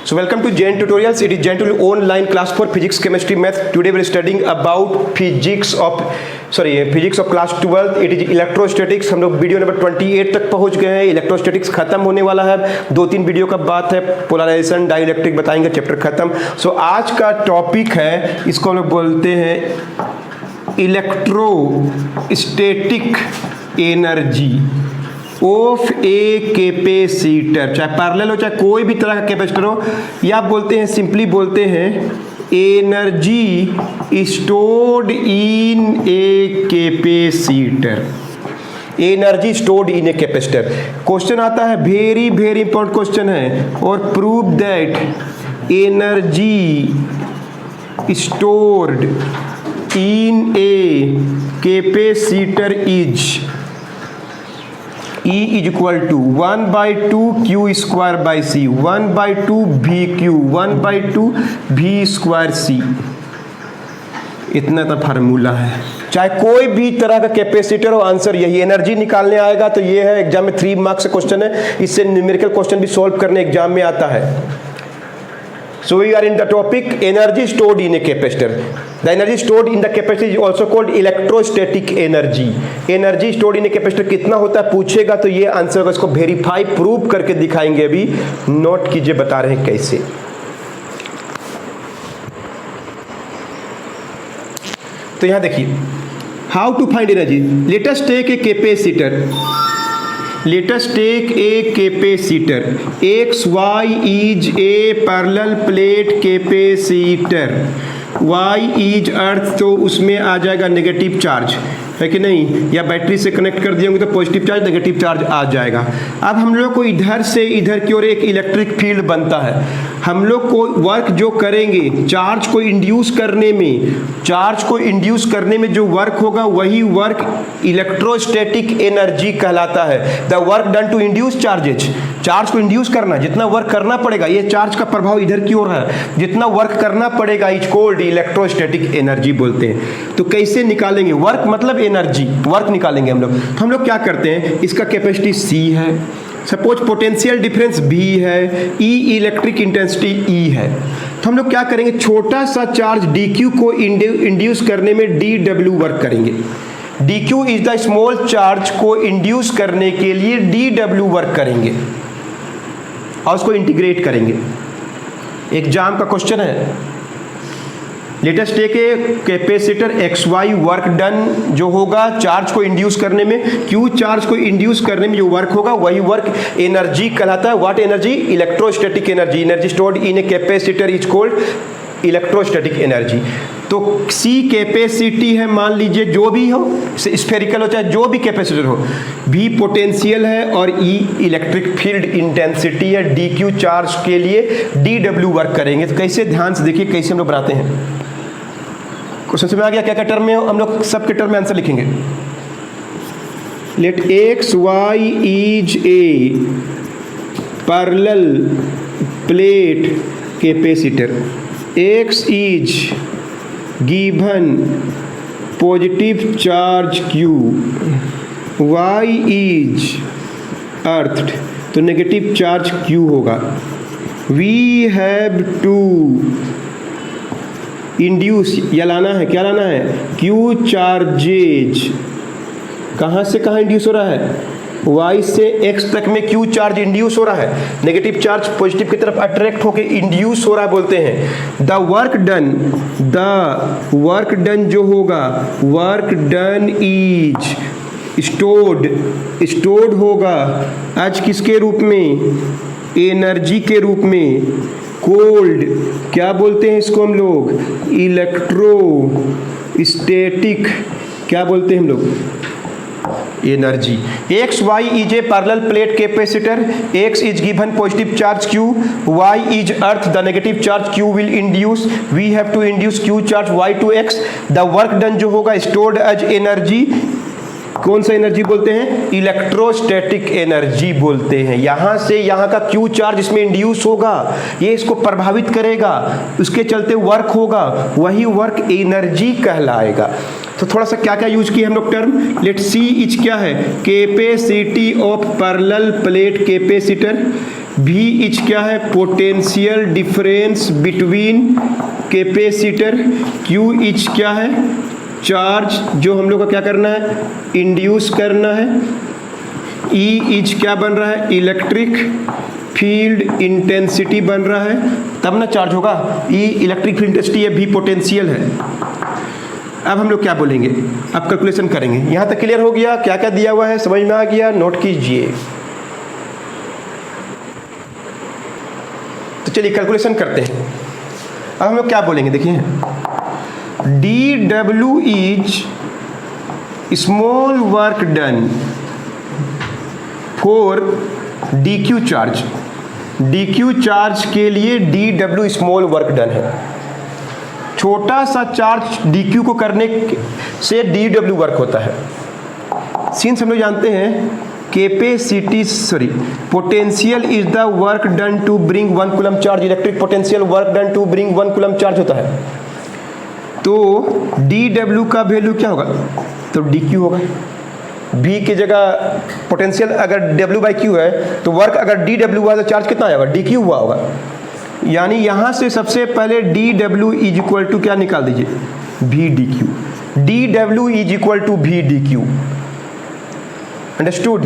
So welcome to Jain Tutorials. It is Jain Tutorial online class for physics, chemistry, math. Today we are studying about physics of class 12. It is electrostatics. हम लोग video number 28 तक पहुंच गए हैं. Electrostatics खत्म होने वाला है. 2-3 वीडियो का बात है. पोलराइजेशन, डाइलेक्ट्रिक बताएंगे, चैप्टर खत्म. सो आज का टॉपिक है, इसको हम लोग बोलते हैं electrostatic energy of a capacitor. चाहे पैरेलल हो चाहे कोई भी तरह का कैपेसिटर हो, या आप बोलते हैं, सिंपली बोलते हैं energy stored in a capacitor. Energy stored in a capacitor. Question आता है, वेरी वेरी इंपॉर्टेंट क्वेश्चन है. और prove that energy stored in a capacitor is E is equal to 1/2 Q square by C, 1/2 VQ, 1/2 V square C. इतना तो formula है. चाहे कोई भी तरह का कैपेसिटर हो, आंसर यही. एनर्जी निकालने आएगा तो ये है. एग्जाम में 3 मार्क्स का क्वेश्चन है. इससे न्यूमेरिकल क्वेश्चन भी सॉल्व करने एग्जाम में आता है. So we are in the topic energy stored in a capacitor. The energy stored in the capacitor is also called electrostatic energy. Energy stored in a capacitor कितना होता है पूछेगा तो ये आंसर होगा. इसको वेरीफाई प्रूव करके दिखाएंगे. अभी नोट कीजिए, बता रहे हैं कैसे. तो यहां देखिए, how to find energy. Let us take a capacitor. Let us take a capacitor. XY is a parallel plate capacitor. Y is earth, तो उसमें आ जाएगा नेगेटिव चार्ज, है कि नहीं. या बैटरी से कनेक्ट कर दिए होंगे तो पॉजिटिव चार्ज नेगेटिव चार्ज आ जाएगा. अब हम लोग को इधर से इधर की ओर एक इलेक्ट्रिक फील्ड बनता है. हम लोग को वर्क जो करेंगे चार्ज को इंड्यूस करने में जो वर्क होगा वही वर्क इलेक्ट्रोस्टैटिक एनर्जी कहलाता है. The work done to induce charges. Charge को इंड्यूस करना, जितना वर्क करना पड़ेगा, ये चार्ज का प्रभाव इधर की ओर है, जितना वर्क करना पड़ेगा इज कॉल्ड इलेक्ट्रोस्टैटिक एनर्जी बोलते हैं. तो कैसे निकालेंगे? वर्क मतलब एनर्जी, वर्क निकालेंगे हम लोग. तो हम लोग क्या करते हैं, इसका कैपेसिटी C है, सपोज पोटेंशियल डिफरेंस V है, E इलेक्ट्रिक इंटेंसिटी E है. तो हम लोग क्या करेंगे, छोटा सा चार्ज dq को इंड्यूस करने में dw वर्क करेंगे. dq is the small charge को इंड्यूस करने के लिए dw वर्क करेंगे और उसको इंटीग्रेट करेंगे. एग्जाम का क्वेश्चन है. Let us take a capacitor XY. Work done जो होगा चार्ज को इंड्यूस करने में, Q चार्ज को इंड्यूस करने में जो वर्क होगा वही वर्क एनर्जी कहलाता है. What energy? Electrostatic energy. Energy stored in a capacitor is called electrostatic energy. तो C कैपेसिटी है, मान लीजिए जो भी हो, स्फेरिकल हो चाहे जो भी कैपेसिटर हो. V पोटेंशियल है और E इलेक्ट्रिक फील्ड इंटेंसिटी है. dq चार्ज के लिए dw वर्क करेंगे. तो कैसे, ध्यान से देखिए कैसे हम लोग बनाते हैं. क्वेश्चन समझ में आ गया क्या क्या टर्म में? हम लोग सब के टर्म में आंसर लिखेंगे. Let XY is a parallel plate capacitor. X is given positive charge Q, Y is earthed तो नेगेटिव चार्ज Q होगा. We have to इंड्यूस, या लाना है, क्या लाना है, Q चार्जेज. कहाँ से कहाँ इंड्यूस हो रहा है? Y से X तक में Q चार्ज इंड्यूस हो रहा है. नेगेटिव चार्ज पॉजिटिव की तरफ अट्रैक्ट होकर इंड्यूस हो रहा है बोलते हैं. द वर्क डन जो होगा, वर्क डन इज स्टोर्ड होगा आज किसके रूप में? एनर्जी के रूप में. कोल्ड, क्या बोलते हैं इसको हम लोग? इलेक्ट्रोस्टैटिक, क्या बोलते हैं हम लोग? Energy. XY is a parallel plate capacitor. X is given positive charge Q, Y is earth, the negative charge Q will induce. We have to induce Q charge Y to X. The work done जो होगा stored as energy. कौन सा energy बोलते हैं? Electrostatic energy बोलते हैं. यहां से यहां का Q चार्ज इसमें इंड्यूस होगा, ये इसको प्रभावित करेगा, उसके चलते वर्क होगा, वही वर्क एनर्जी कहलाएगा. तो थोड़ा सा क्या क्या यूज किए हम लोग टर्म. लेट सी इज क्या है? Capacity of parallel plate capacitor. भी इच क्या है, potential difference between capacitor, Q etch क्या है, चार्ज जो हम लोग का क्या करना है, इंड्यूस करना है, ई इच क्या बन रहा है, इलेक्ट्रिक फील्ड इंटेंसिटी बन रहा है, तब ना चार्ज होगा, ई इलेक्ट्रिक फील्ड इंटेंसिटी है, भी पोटेंशियल है। अब हम लोग क्या बोलेंगे, अब कैलकुलेशन करेंगे। यहाँ तक क्लियर हो गया, क्या क्या दिया हुआ है समझ में आ गया, नोट कीजिए। तो चलिए कैलकुलेशन करते हैं। अब हम लोग क्या बोलेंगे, देखिए D W is small work done for D Q charge. D Q charge के लिए D W small work done है, छोटा सा चार्ज डी क्यू को करने से डी डब्ल्यू वर्क होता है। सिंस हम लोग जानते हैं capacity potential is the work done to bring 1 coulomb charge, electric potential work done to bring 1 coulomb charge होता है। तो डी डब्ल्यू का वैल्यू क्या होगा, तो डी क्यू होगा। V की जगह पोटेंशियल अगर W बाई क्यू है तो वर्क अगर डी डब्ल्यू हुआ तो चार्ज कितना आएगा, डी क्यू हुआ होगा। यानी यहां से सबसे पहले D W is equal to क्या निकाल दीजिए, V D Q. D W is equal to V D Q, understood.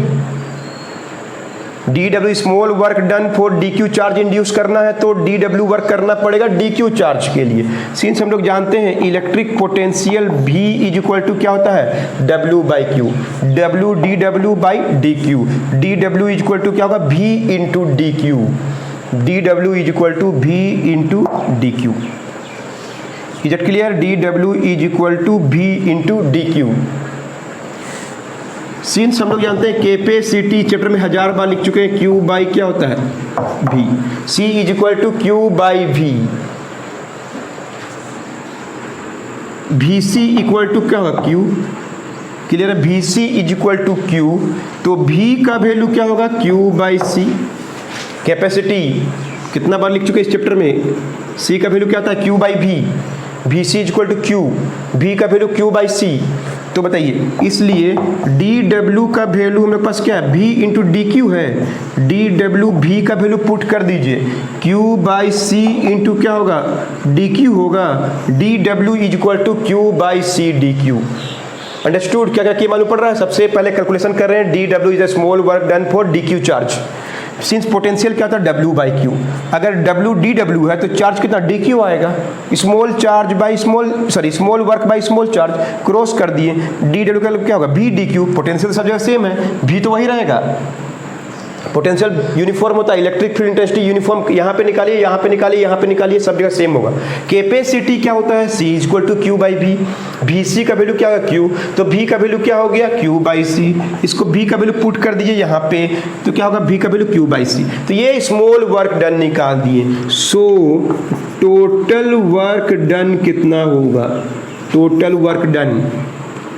D W small work done for D Q charge induce करना है तो डी डब्ल्यू वर्क करना पड़ेगा डी क्यू चार्ज के लिए। सिंस हम लोग जानते हैं electric potential V is equal to क्या होता है, W by Q, W d W by d Q. D W is equal to क्या होगा, V into d Q. D W is equal to V into d Q. Is it clear, d W is equal to V into d Q. Since हम लोग जानते हैं capacity chapter में 1000 बार लिख चुके हैं, क्यू बाई क्या होता है, V. C is equal to Q by V. V C equal to क्या होगा, क्यू। क्लियर है, V C is equal to Q. तो भी का वैल्यू क्या होगा, क्यू बाई सी। कैपेसिटी कितना बार लिख चुके हैं इस चैप्टर में, सी का वैल्यू क्या आता है, Q by V. V C is equal to Q, V का वैल्यू क्यू बाई सी। तो बताइए, इसलिए डी डब्ल्यू का वैल्यू हम लोग पास क्या है, भी इंटू डी क्यू है। डी डब्ल्यू भी का वैल्यू पुट कर दीजिए, क्यू बाई सी इंटू क्या होगा, डी क्यू होगा। D W is equal to Q by C D Q. Understood, क्या क्या मालूम पड़ रहा है। सबसे पहले कैलकुलेशन कर रहे हैं, D W is a small work done for D Q charge. Since potential क्या था, डब्ल्यू बाई क्यू। अगर डब्ल्यू डी डब्ल्यू है तो चार्ज कितना, डी क्यू आएगा। Small charge by small work by small charge cross कर दिए, D W का क्या होगा, बी डी क्यू। पोटेंशियल सब जगह सेम है, भी तो वही रहेगा। पोटेंशियल यूनिफॉर्म होता है, इलेक्ट्रिक फील्ड इंटेंसिटी यूनिफॉर्म, यहाँ पे निकालिए, यहाँ पे निकालिए, यहाँ पे निकालिए, सब जगह सेम होगा। कैपेसिटी क्या होता है, C is equal to Q by V. V C का वैल्यू क्या होगा, क्यू। तो भी का वैल्यू क्या हो गया, क्यू बाई सी। इसको भी का वैल्यू पुट कर दीजिए यहाँ पे, तो क्या होगा, भी का वैल्यू क्यू बाई सी। तो ये स्मॉल वर्क डन निकाल दिए। सो टोटल वर्क डन कितना होगा, total work done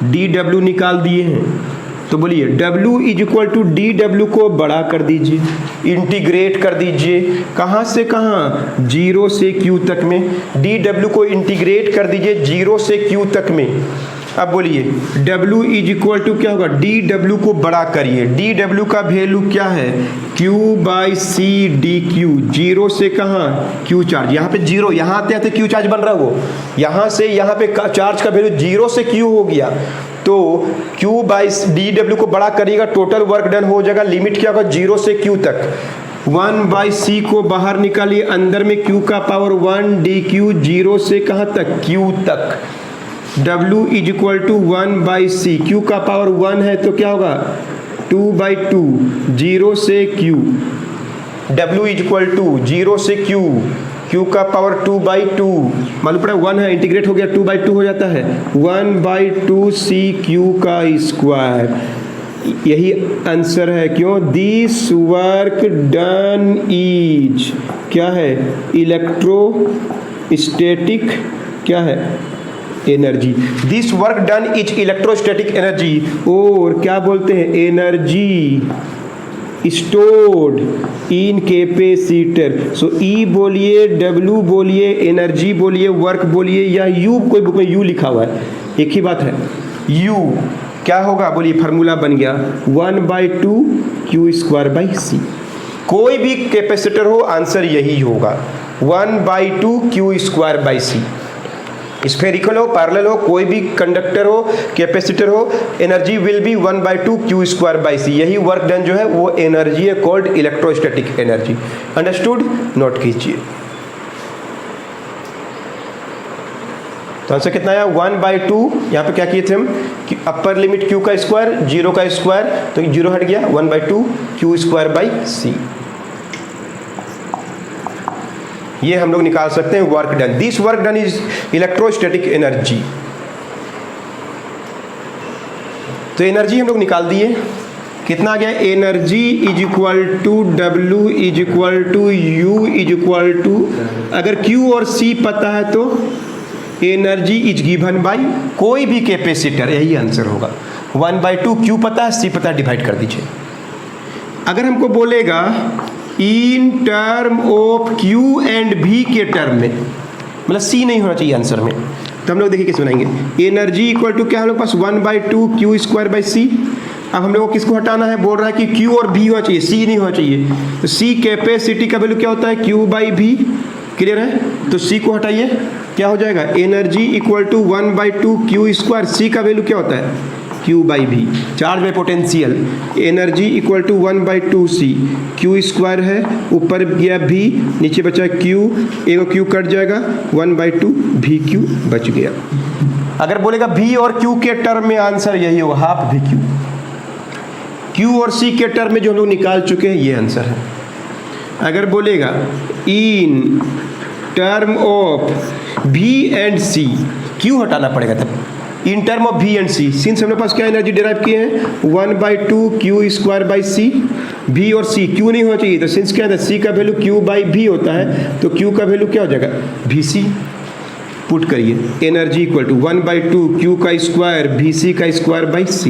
D W निकाल दिए हैं। तो बोलिए W is equal to D W को बड़ा कर दीजिए, इंटीग्रेट कर दीजिए, कहाँ से कहाँ, 0 से Q तक में। डी डब्ल्यू को इंटीग्रेट कर दीजिए 0 से Q तक में। अब बोलिए W इज इक्वल टू क्या होगा, डी डब्ल्यू को बड़ा करिए। डी डब्ल्यू का वैल्यू क्या है, Q by C D Q. 0 से कहाँ, Q चार्ज, यहाँ पे 0, यहाँ आते आते Q चार्ज बन रहा है वो, यहाँ से यहाँ पे चार्ज का वैल्यू 0 से Q हो गया। तो Q बाई डी डब्ल्यू को बड़ा करिएगा, टोटल वर्क डन हो जाएगा। लिमिट क्या होगा, 0 से Q तक। 1 बाई सी को बाहर निकालिए, अंदर में Q का पावर 1 डी क्यू, 0 से कहाँ तक, Q तक। W is equal to 1 by C, Q का पावर 1 है तो क्या होगा, 2 बाई 2, 0 से Q। W is equal to 0 से Q, Q का पावर 2 बाई 2, मालूम पड़ा 1 है, इंटीग्रेट हो गया 2 बाई 2 हो जाता है, 1 बाई 2 सी क्यू का स्क्वायर। यही आंसर है, क्यों, दिस वर्क डन इज क्या है, इलेक्ट्रोस्टैटिक क्या है, energy. This work done is electrostatic energy, और क्या बोलते हैं, एनर्जी स्टोर्ड इन कैपेसिटर। सो ई बोलिए, डब्ल्यू बोलिए, एनर्जी बोलिए, वर्क बोलिए, या यू, कोई बुक में यू लिखा हुआ है, एक ही बात है। यू क्या होगा, बोलिए, फार्मूला बन गया 1 बाई 2 क्यू स्क्वायर बाई सी। कोई भी कैपेसिटर हो आंसर यही होगा 1/2 Q²/C। स्फेरिकल हो, पैरेलल हो, कोई भी कंडक्टर हो, कैपेसिटर हो, एनर्जी विल बी 1/2 Q²/C। यही वर्क डन जो है वो एनर्जी है, called electrostatic energy. Understood? Note कीजिए। तो आंसर कितना आया 1/2। यहाँ पे क्या किए थे हम, अपर लिमिट Q का स्क्वायर, 0 का स्क्वायर, तो 0 हट गया, 1/2 Q²/C। ये हम लोग निकाल सकते हैं work done. This work done is electrostatic energy. तो एनर्जी हम लोग निकाल दिए, कितना आ गया, energy is equal to W is equal to U is equal to, अगर Q और C पता है तो एनर्जी इज गिवन बाय कोई भी कैपेसिटर, यही आंसर होगा। 1/2 Q पता है, C पता है, डिवाइड कर दीजिए। अगर हमको बोलेगा in term of Q and V के टर्म में, मतलब C नहीं होना चाहिए आंसर में, तो हम लोग देखिए कैसे बनाएंगे। एनर्जी इक्वल टू क्या हम लोग पास 1/2 Q²/C। अब हम लोग को किसको हटाना है, बोल रहा है कि Q और V होना चाहिए, C नहीं होना चाहिए। तो C कैपेसिटी का वैल्यू क्या होता है, Q/V। क्लियर है? तो C को हटाइए, क्या हो जाएगा, energy equal to 1/2 Q²। C का वैल्यू क्या होता है, Q/V, charge by potential. Energy equal to 1/2 C, Q² है, ऊपर गया V, नीचे बचा Q, एक Q कट जाएगा, 1/2 VQ बच गया। अगर बोलेगा V और Q के टर्म में आंसर यही होगा, हाफ VQ। Q और C के टर्म में जो हम लोग निकाल चुके हैं ये आंसर है। अगर बोलेगा in term of V and C, Q हटाना पड़ेगा तब, in term of V and C, since हम लोग पास क्या एनर्जी डिराइव किए हैं 1/2 Q²/C। V और C, Q नहीं होना चाहिए, तो सिंस क्या है, C का वैल्यू Q/V होता है, तो Q का वैल्यू क्या हो जाएगा, VC। पुट करिए, एनर्जी इक्वल टू 1/2 Q का स्क्वायर VC का स्क्वायर/C।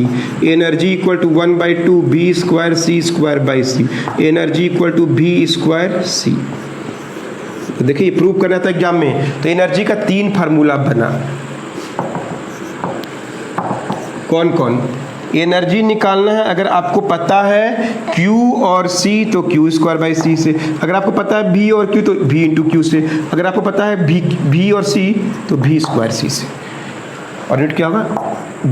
Energy equal to 1/2 V² C²/C। Energy equal to V²C। तो देखिए ये प्रूव करना था एग्जाम में, तो एनर्जी का 3 फार्मूला बना। कौन कौन? एनर्जी निकालना है, अगर आपको पता है Q और C तो Q²/C से, अगर आपको पता है V और Q तो V × Q से, अगर आपको पता है V और C तो V²C से। और यूनिट क्या होगा,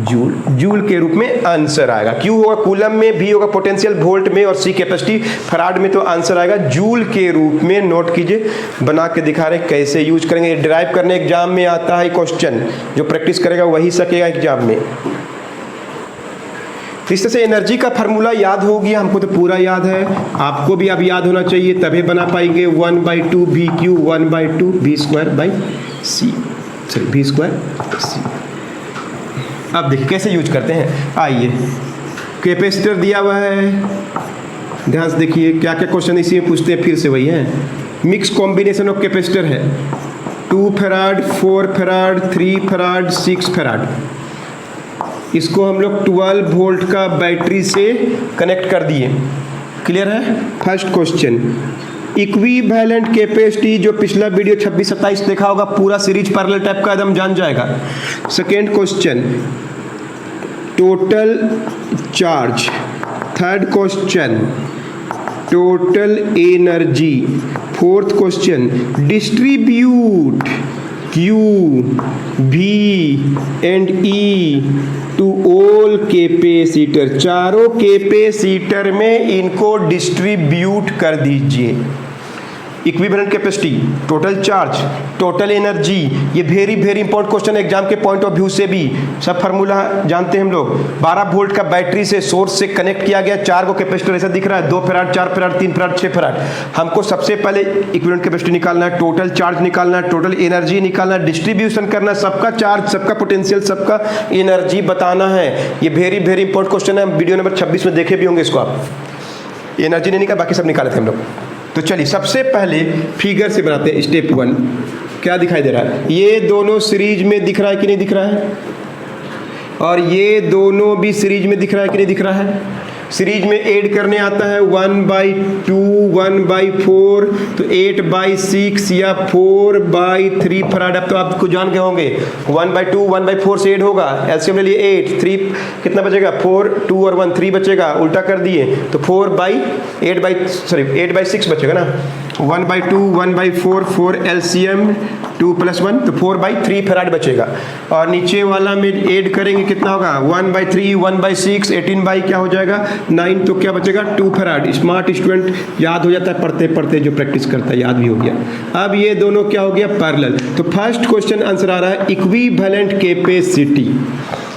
जूल। जूल के रूप में आंसर आएगा। Q होगा कूलम में, V होगा पोटेंशियल वोल्ट में, और C कैपेसिटी फराड में, तो आंसर आएगा जूल के रूप में। नोट कीजिए, बना के दिखा रहे कैसे यूज करेंगे। डिराइव करने एग्जाम में आता है क्वेश्चन, जो प्रैक्टिस करेगा वही सकेगा एग्जाम में। तो इस तरह से एनर्जी का फार्मूला याद हो गया, हमको तो पूरा याद है, आपको भी अब याद होना चाहिए, तभी बना पाएंगे। 1/2 VQ 1/2 V²/C, सॉरी V²C। अब देखिए कैसे यूज करते हैं, आइए। कैपेसिटर दिया हुआ है, ध्यान से देखिए क्या क्या क्वेश्चन इसी में पूछते हैं, फिर से वही है। मिक्स कॉम्बिनेशन ऑफ कैपेसिटर है, 2 फैराड, 4 फैराड, 3 फैराड, 6 फैराड। इसको हम लोग 12 वोल्ट का बैटरी से कनेक्ट कर दिए। क्लियर है? फर्स्ट क्वेश्चन, इक्विवेलेंट कैपेसिटी, जो पिछला वीडियो 26-27 देखा होगा, पूरा सीरीज पैरेलल टाइप का एकदम जान जाएगा। Second question, total charge. Third question, total energy. Fourth question, distribute Q, V and E to all capacitor. चारों कैपेसिटर में इनको डिस्ट्रीब्यूट कर दीजिए। Equivalent capacity, total charge, total energy, ये वेरी इंपॉर्टेंट क्वेश्चन है एग्जाम के पॉइंट ऑफ व्यू से भी। सब फार्मूला जानते हैं हम लोग। 12 वोल्ट का बैटरी से सोर्स से कनेक्ट किया गया, 4 को कैपेसिटर ऐसा दिख रहा है, 2 फैराड, 4 फैराड, 3 फैराड, 6 फैराड। हमको सबसे पहले इक्विवेलेंट कैपेसिटी निकालना है, टोटल चार्ज निकालना है, टोटल एनर्जी निकालना है, डिस्ट्रीब्यूशन करना है, सबका चार्ज, सबका पोटेंशियल, सबका एनर्जी बताना है। ये वेरी इंपॉर्टेंट क्वेश्चन है, वीडियो नंबर 26 में देखे भी होंगे इसको आप। एनर्जी नहीं निकाला, बाकी सब निकाले थे हम लोग। तो चलिए सबसे पहले फिगर से बनाते हैं। स्टेप 1 क्या दिखाई दे रहा है, ये दोनों सीरीज में दिख रहा है कि नहीं दिख रहा है, और ये दोनों भी सीरीज में दिख रहा है कि नहीं दिख रहा है। सीरीज में ऐड करने आता है 1/2 1/4, तो 8/6 या 4/3 फराड। अब तो आपको जान के होंगे 1/2 1/4 से ऐड होगा, एलसीएम ले लिए 8, 3 कितना बचेगा 4, 2 और 1 3 बचेगा, उल्टा कर दिए तो 8/6 बचेगा ना। 1/2 1/4 4 एलसीएम 2 + 1 तो 4/3 फराड बचेगा। और नीचे वाला में ऐड करेंगे कितना होगा 1/3 1/6 18 क्या हो जाएगा 9, तो क्या बचेगा 2 फराड। स्मार्ट स्टूडेंट याद हो जाता है पढ़ते पढ़ते, जो प्रैक्टिस करता है याद भी हो गया। अब ये दोनों क्या हो गया पैरेलल। तो फर्स्ट क्वेश्चन आंसर आ रहा है इक्विवेलेंट कैपेसिटी।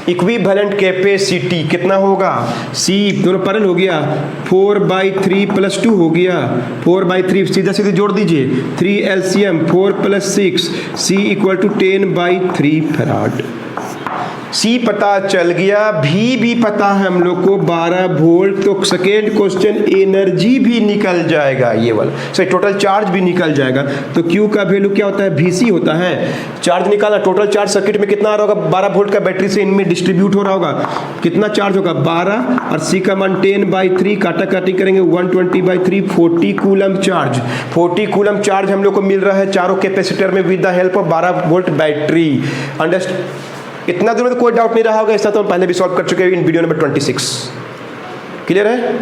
इक्विवेलेंट कैपेसिटी कितना होगा, सी दोनों पैरेलल हो गया 4/3 + 2 हो गया 4/3, सीधा सीधे जोड़ दीजिए 3 एलसीएम 4 + 6 C = 10/3 फराड। सी पता चल गया, भी पता है हम लोग को 12 वोल्ट। तो सेकेंड क्वेश्चन एनर्जी भी निकल जाएगा, ये वाला सही टोटल चार्ज भी निकल जाएगा। तो क्यू का वैल्यू क्या होता है VC होता है, चार्ज निकाला, टोटल चार्ज सर्किट में कितना आ रहा होगा 12 वोल्ट का बैटरी से इनमें डिस्ट्रीब्यूट हो रहा होगा, कितना चार्ज होगा 12, और सी का मान 10/3 काटा काटी करेंगे 120/3 40 कूलम चार्ज। 40 कूलम चार्ज हम लोग को मिल रहा है चारों कैपेसिटर में with the help of 12 volt battery. Understand, इतना दूर में तो कोई डाउट नहीं रहा होगा, इसका तो हम पहले भी सॉल्व कर चुके हैं इन वीडियो नंबर 26। क्लियर है।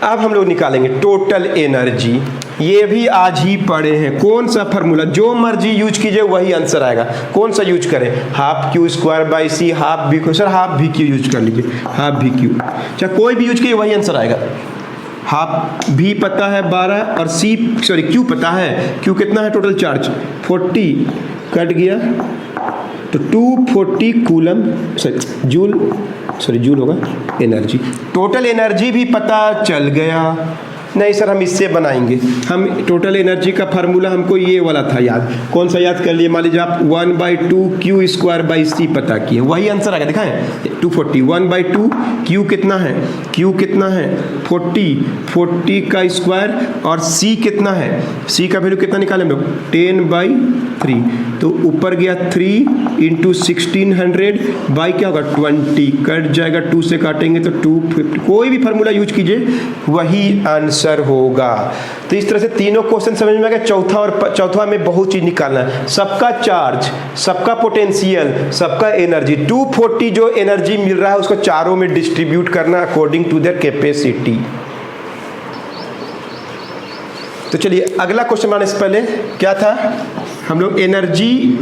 अब हम लोग निकालेंगे टोटल एनर्जी, ये भी आज ही पढ़े हैं। कौन सा फार्मूला, जो मर्जी यूज कीजिए वही आंसर आएगा। कौन सा यूज करें, ½ Q² ½ VQ, सर ½ यूज कर लीजिए, ½ VQ, चाहे कोई भी यूज कीजिए वही आंसर आएगा। हाफ भी पता है 12 और Q पता है, Q कितना है टोटल चार्ज 40, कट गया तो 240 कूलम जूल होगा एनर्जी। टोटल एनर्जी भी पता चल गया। नहीं सर हम इससे बनाएंगे, हम टोटल एनर्जी का फार्मूला हमको ये वाला था याद, कौन सा याद कर लिए, मान लीजिए आप 1/2 Q² पता किए, वही आंसर आ गया, दिखाएं 240 1/2 Q कितना है 40 का स्क्वायर, और C कितना है, C का वैल्यू कितना निकाले हम लोग 10/3, तो ऊपर गया 3 × 1600 बाई क्या होगा 20, कट जाएगा 2 से काटेंगे तो 250। कोई भी फार्मूला यूज कीजिए वही आंसर होगा। तो इस तरह से तीनों क्वेश्चन समझ में आ गया। चौथा में बहुत चीज निकालना है, सबका चार्ज, सबका पोटेंशियल, सबका एनर्जी। 240 जो एनर्जी मिल रहा है उसको चारों में डिस्ट्रीब्यूट करना अकॉर्डिंग टू देयर कैपेसिटी। तो चलिए अगला क्वेश्चन बनाने से पहले क्या था, हम लोग एनर्जी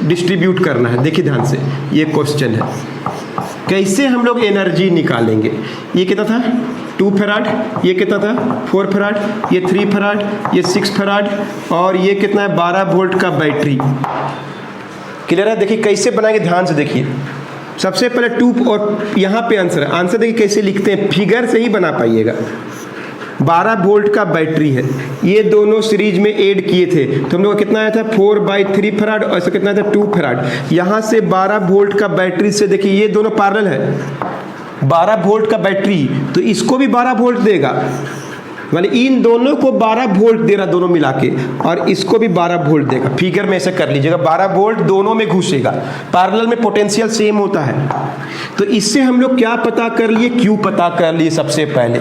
डिस्ट्रीब्यूट करना है। देखिए ध्यान से, ये क्वेश्चन है कैसे हम लोग एनर्जी निकालेंगे। ये कितना था 2 फराड, ये कितना था 4 फराड, ये 3 फराड, ये 6 फराड, और ये कितना है 12 वोल्ट का बैटरी। क्लियर है। देखिए कैसे बनाएंगे, ध्यान से देखिए। सबसे पहले 2 और यहाँ पे आंसर है, आंसर देखिए कैसे लिखते हैं, फिगर से ही बना पाइएगा। 12 वोल्ट का बैटरी है, ये दोनों सीरीज में ऐड किए थे तो हम लोग कितना आया था 4/3 फराड, और ऐसा कितना था 2 फराड। यहाँ से 12 वोल्ट का बैटरी से देखिए ये दोनों पैरेलल है, 12 वोल्ट का बैटरी तो इसको भी 12 वोल्ट देगा, माने इन दोनों को 12 वोल्ट दे रहा दोनों मिला के, और इसको भी 12 वोल्ट देगा। फिगर में ऐसे कर लीजिएगा, 12 वोल्ट दोनों में घुसेगा, पैरेलल में पोटेंशियल सेम होता है। तो इससे हम लोग क्या पता कर लिए, Q पता कर लिए। सबसे पहले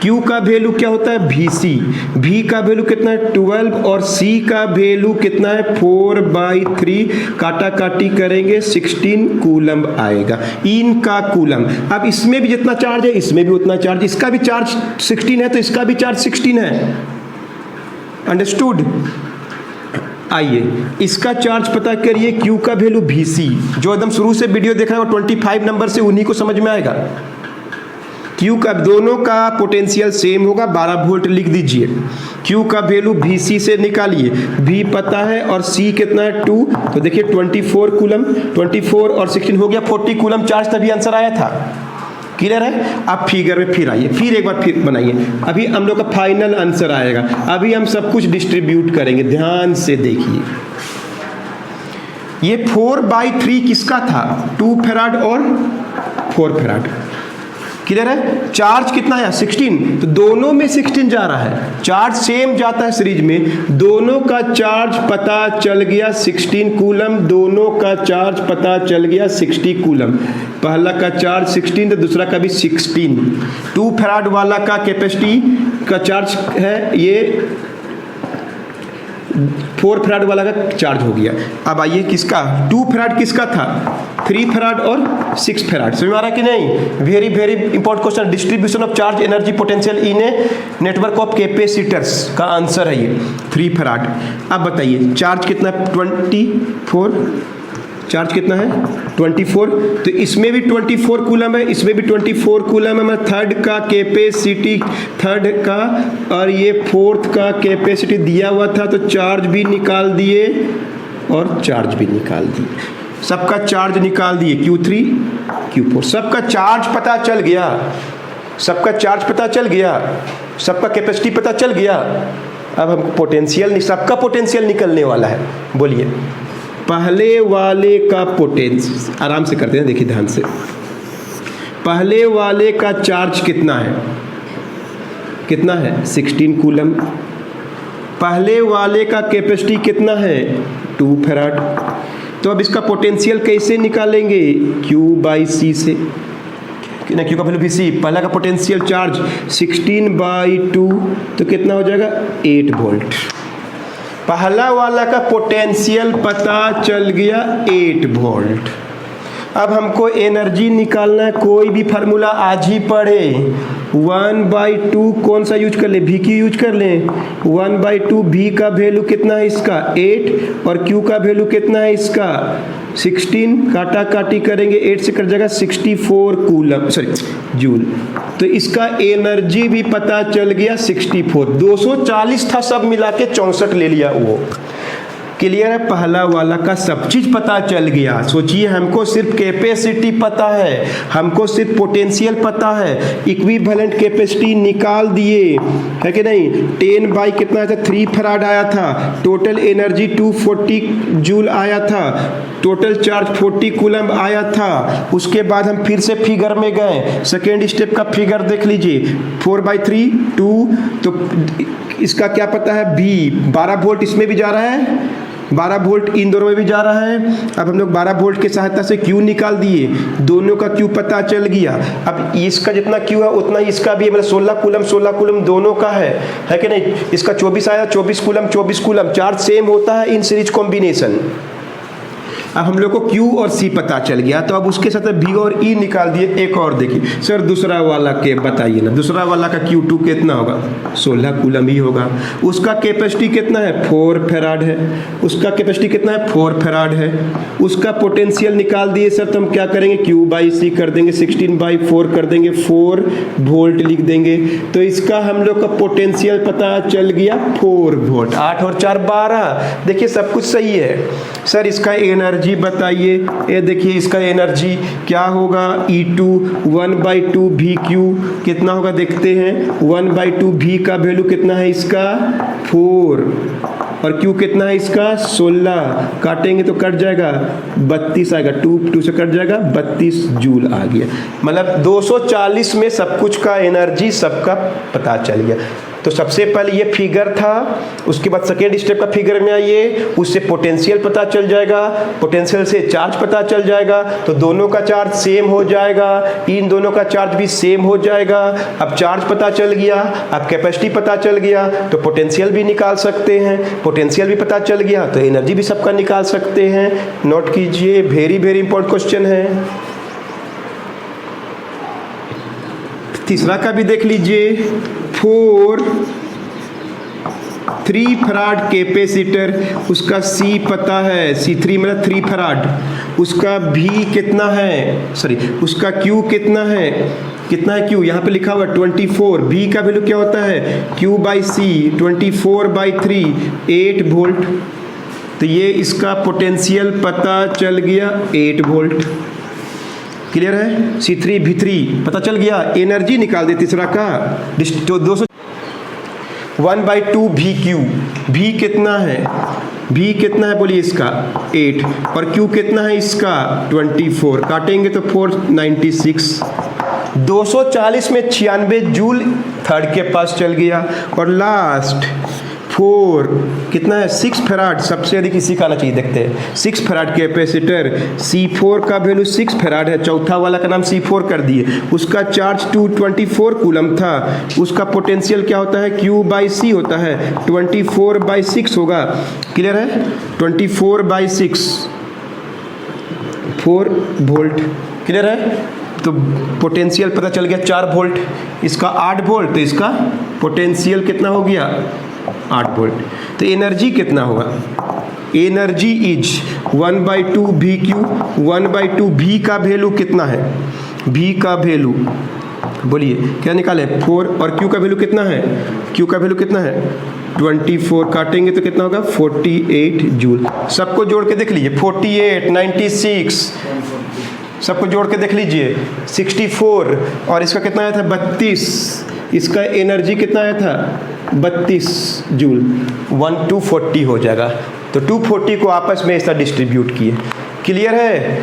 Q का वैल्यू क्या होता है VC, V का वैल्यू कितना है 12, और C का वैल्यू कितना है 4/3, काटा काटी करेंगे 16 कूलम आएगा, इनका कूलम। अब इसमें भी जितना चार्ज है इसमें भी उतना चार्ज, इसका भी चार्ज 16 है तो इसका भी चार्ज 16 है। अंडरस्टूड। आइए इसका चार्ज पता करिए, Q का वैल्यू VC, जो एकदम शुरू से वीडियो देखा है 25 नंबर से उन्हीं को समझ में आएगा। Q का दोनों का पोटेंशियल सेम होगा, 12 वोल्ट लिख दीजिए। Q का वैल्यू VC से निकालिए, V पता है और C कितना है 2, तो देखिए 24 कूलम, 24 और 16 हो गया 40 कूलम चार्ज, तभी आंसर आया था। क्लियर है। अब फिगर में फिर आइए, फिर एक बार फिर बनाइए, अभी हम लोग का फाइनल आंसर आएगा। अभी हम सब कुछ डिस्ट्रीब्यूट करेंगे, ध्यान से देखिए। ये 4/3 किसका था 2 फराड और 4 फराड, क्लियर है? चार्ज कितना है 16, तो दोनों में 16 जा रहा है, चार्ज सेम जाता है सीरीज में, दोनों का चार्ज पता चल गया 16 कूलम, दोनों का चार्ज पता चल गया 60 कूलम। पहला का चार्ज 16 तो दूसरा का भी 16। 2 फैराड वाला का कैपेसिटी का चार्ज है ये, 4 फैराड वाला का चार्ज हो गया। अब आइए किसका, 2 फैराड किसका था, 3 फैराड और 6 फैराड। समझ आ रहा कि नहीं? Very very important question, distribution of charge energy potential in a network of capacitors का आंसर है ये 3 फैराड। अब बताइए चार्ज कितना है 24, चार्ज कितना है 24, तो इसमें भी 24 कूलम है, इसमें भी 24 कूलम है। मैं थर्ड का कैपेसिटी, थर्ड का और ये फोर्थ का कैपेसिटी दिया हुआ था, तो चार्ज भी निकाल दिए और चार्ज भी निकाल दिए, सबका चार्ज निकाल दिए Q3 Q4, सबका चार्ज पता चल गया, सबका चार्ज पता चल गया, सबका कैपेसिटी पता चल गया। अब हमको पोटेंशियल, सबका पोटेंशियल निकलने वाला है। बोलिए पहले वाले का पोटेंशियल, आराम से करते हैं, देखिए ध्यान से। पहले वाले का चार्ज कितना है, कितना है 16 कूलम। पहले वाले का कैपेसिटी कितना है 2 फैराड। तो अब इसका पोटेंशियल कैसे निकालेंगे, Q/C से, ना Q का वैल्यू VC, पहला का पोटेंशियल चार्ज 16/2 तो कितना हो जाएगा 8 वोल्ट। पहला वाला का पोटेंशियल पता चल गया 8 वोल्ट। अब हमको एनर्जी निकालना है, कोई भी फार्मूला आज ही पढ़े, 1/2 कौन सा यूज कर ले, V की यूज कर लें। 1/2 V का वैल्यू कितना है इसका 8 और Q का वैल्यू कितना है इसका 16, काटा काटी करेंगे 8 से कट जाएगा 64 कूलम, सॉरी जूल। तो इसका एनर्जी भी पता चल गया 64, 240 था, सब मिला के 64 ले लिया वो। क्लियर है? पहला वाला का सब चीज पता चल गया। सोचिए हमको सिर्फ कैपेसिटी पता है, हमको सिर्फ पोटेंशियल पता है, इक्विवेलेंट कैपेसिटी निकाल दिए, है कि नहीं। 10 बाई कितना था 3 फैराड आया था, टोटल एनर्जी 240 जूल आया था, टोटल चार्ज 40 कूलम आया था। उसके बाद हम फिर से फिगर में गए, सेकेंड स्टेप का फिगर देख लीजिए, 4/3 2, तो इसका क्या पता है B, 12 वोल्ट इसमें भी जा रहा है, 12 वोल्ट इन दोनों में भी जा रहा है। अब हम लोग 12 वोल्ट की सहायता से Q निकाल दिए, दोनों का Q पता चल गया। अब इसका जितना Q है उतना ही इसका भी है, मतलब 16 कूलम दोनों का है कि नहीं। इसका 24 आया, 24 कूलम, चार्ज सेम होता है इन सीरीज कॉम्बिनेशन। अब हम लोग को Q और C पता चल गया, तो अब उसके साथ V और E निकाल दिए। एक और देखिए सर, दूसरा वाला के बताइए ना, दूसरा वाला का Q2 कितना होगा 16 कूलम ही होगा। उसका कैपेसिटी कितना है 4 फैराड है, उसका कैपेसिटी कितना है 4 फैराड है। उसका पोटेंशियल निकाल दिए सर, तो हम क्या करेंगे Q/C कर देंगे, 16/4 कर देंगे, 4 वोल्ट लिख देंगे। तो इसका हम लोग का पोटेंशियल पता चल गया 4 वोल्ट। 8 और 4 12, देखिए सब कुछ सही है। सर इसका एनर्जी बताइए, ये देखिए इसका एनर्जी क्या होगा E2 1/2 VQ कितना होगा देखते हैं। 1/2 V का वैल्यू कितना है इसका 4 और Q कितना है इसका 16, काटेंगे तो कट जाएगा 32 आएगा, 2 से कट जाएगा 32 जूल आ गया। मतलब 240 में सब कुछ का एनर्जी सबका पता चल गया। तो सबसे पहले ये फिगर था, उसके बाद सेकेंड स्टेप का फिगर में आइए, उससे पोटेंशियल पता चल जाएगा, पोटेंशियल से चार्ज पता चल जाएगा, तो दोनों का चार्ज सेम हो जाएगा, इन दोनों का चार्ज भी सेम हो जाएगा। अब चार्ज पता चल गया, अब कैपेसिटी पता चल गया, तो पोटेंशियल भी निकाल सकते हैं, पोटेंशियल भी पता चल गया तो एनर्जी भी सबका निकाल सकते हैं। नोट कीजिए, वेरी वेरी इंपॉर्टेंट क्वेश्चन है। तीसरा का भी देख लीजिए, 3 फैराड कैपेसिटर, उसका C पता है, C3 मतलब 3 फैराड, उसका V कितना है, सॉरी उसका Q कितना है, कितना है Q यहाँ पे लिखा हुआ 24, V का वैल्यू क्या होता है Q/C 24/3 8 वोल्ट। तो ये इसका पोटेंशियल पता चल गया 8 वोल्ट। क्लियर है? C3 V3 पता चल गया। एनर्जी निकाल दे तीसरा का, तो 1/2 VQ, V कितना है, V कितना है बोलिए इसका 8 और Q कितना है इसका 24, काटेंगे तो 496, 240 में 96 जूल थर्ड के पास चल गया। और लास्ट 4 कितना है 6 फैराड, सबसे अधिक इसी का आना चाहिए। देखते हैं 6 फैराड कैपेसिटर, C4 का वैल्यू 6 फैराड है, चौथा वाला का नाम C4 कर दिए। उसका चार्ज 224 कूलम था, उसका पोटेंशियल क्या होता है Q/C होता है, 24/6 होगा। क्लियर है, 24/6 4 वोल्ट। क्लियर है, तो पोटेंशियल पता चल गया 4 वोल्ट, इसका 8 वोल्ट, तो इसका पोटेंशियल कितना हो गया 8 वोल्ट। तो एनर्जी कितना होगा, एनर्जी इज 1/2 VQ, 1/2 V का वैल्यू कितना है, V का वैल्यू बोलिए क्या निकाले 4, और Q का वैल्यू कितना है, Q का वैल्यू कितना है 24, काटेंगे तो कितना होगा 48 जूल। सबको जोड़ के देख लीजिए 48, 96, सबको जोड़ के देख लीजिए 64, और इसका कितना आया था 32, इसका एनर्जी कितना आया था 32 जूल, 1240 हो जाएगा। तो 240 को आपस में ऐसा डिस्ट्रीब्यूट किए। क्लियर है,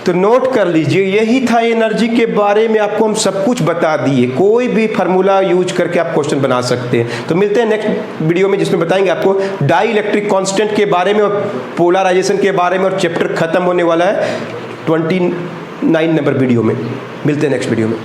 तो नोट कर लीजिए, यही था एनर्जी के बारे में, आपको हम सब कुछ बता दिए। कोई भी फार्मूला यूज करके आप क्वेश्चन बना सकते हैं। तो मिलते हैं नेक्स्ट वीडियो में, जिसमें बताएंगे आपको डाई इलेक्ट्रिक कांस्टेंट के बारे में और पोलराइजेशन के बारे में, और चैप्टर खत्म होने वाला है 29 नंबर वीडियो में। मिलते हैं नेक्स्ट वीडियो में।